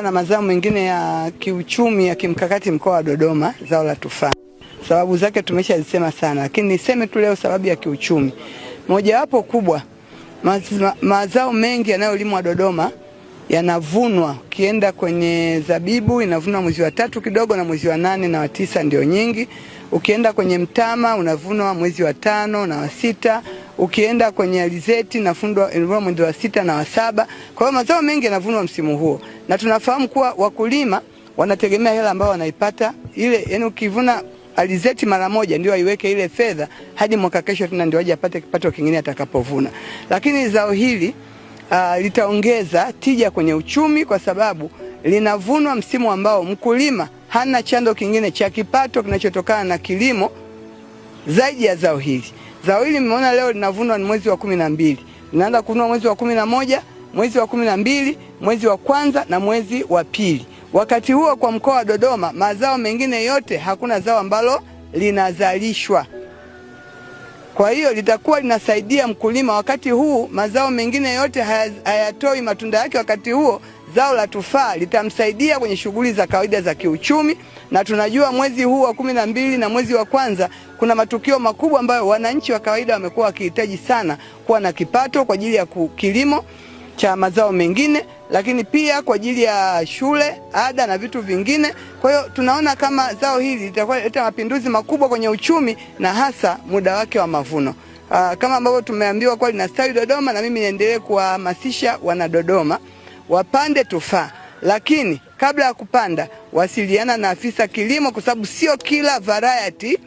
Na mazao mengine ya kiuchumi ya kimkakati mkoa wa Dodoma, zao la tufaa. Sababu zake tumeshazisema sana, lakini niseme tu leo sababu ya kiuchumi. Mojawapo kubwa, mazao mengi yanayolimwa Dodoma yanavunwa. Ukienda kwenye zabibu inavunwa mwezi wa 3 kidogo, na mwezi wa 8 na wa 9 ndio nyingi. Ukienda kwenye mtama unavunwa mwezi wa 5 na wa 6. Ukienda kwenye alizeti inavunwa mwezi wa 6 na wa 7. Kwa hiyo mazao mengi yanavunwa msimu huo. Na tunafahamu kuwa wakulima wanategemea hela ambayo wanaipata ile, yani ukivuna alizeti mara moja ndio aiweke ile fedha hadi mwaka kesho tena ndio aje apate kipato kingine atakapovuna. Lakini zao hili litaongeza tija kwenye uchumi kwa sababu linavunwa msimu ambao mkulima hana chanzo kingine cha kipato kinachotokana na kilimo zaidi ya zao hili. Zao hili mmeona leo linavunwa ni mwezi wa 12. Linaanza kuvunwa mwezi wa 11, mwezi wa 12, mwezi wa kwanza na mwezi wa pili. Wakati huo kwa mkoa wa Dodoma mazao mengine yote hakuna zao ambalo linazalishwa. Kwa hiyo litakuwa linasaidia mkulima wakati huu mazao mengine yote hayatoi matunda yake. Wakati huo zao la tufaa litamsaidia kwenye shughuli za kawaida za kiuchumi, na tunajua mwezi huu wa 12 na mwezi wa kwanza kuna matukio makubwa ambayo wananchi wa kawaida wamekuwa wakihitaji sana kuwa na kipato kwa ajili ya kilimo cha mazao mengine, lakini pia kwa ajili ya shule, ada na vitu vingine. Kwa hiyo tunaona kama zao hili litakuwa leta mapinduzi makubwa kwenye uchumi na hasa muda wake wa mavuno. Kama ambavyo tumeambiwa kwa linastawi Dodoma, na mimi niendelee kuhamasisha wana Dodoma wapande tufaa. Lakini kabla ya kupanda wasiliana na afisa kilimo, kwa sababu sio kila variety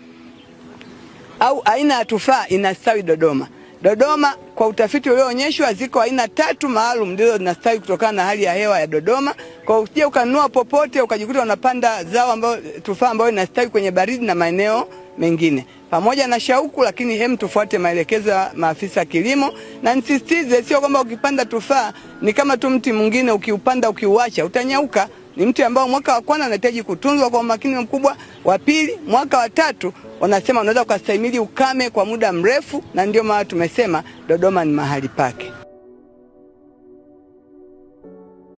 au aina ya tufaa inastawi Dodoma. Dodoma kwa utafiti ulioonyeshwa ziko aina 3 maalum ndizo zinastawi kutokana na hali ya hewa ya Dodoma. Kwa usije ukanunua popote ukajikuta unapanda zao ambao tufaa ambao inastawi kwenye baridi na maeneo mengine. Pamoja na shauku, lakini tufuate maelekezo ya maafisa kilimo, na nisisitize sio kwamba ukipanda tufaa ni kama tu mti mwingine ukiupanda ukiuacha utanyauka. Ni mti ambao mwaka wa kwanza unahitaji kutunzwa kwa umakini mkubwa, wa pili, mwaka wa 3 wanasema unaweza kustahimili ukame kwa muda mrefu, na ndio maana tumesema Dodoma ni mahali pake.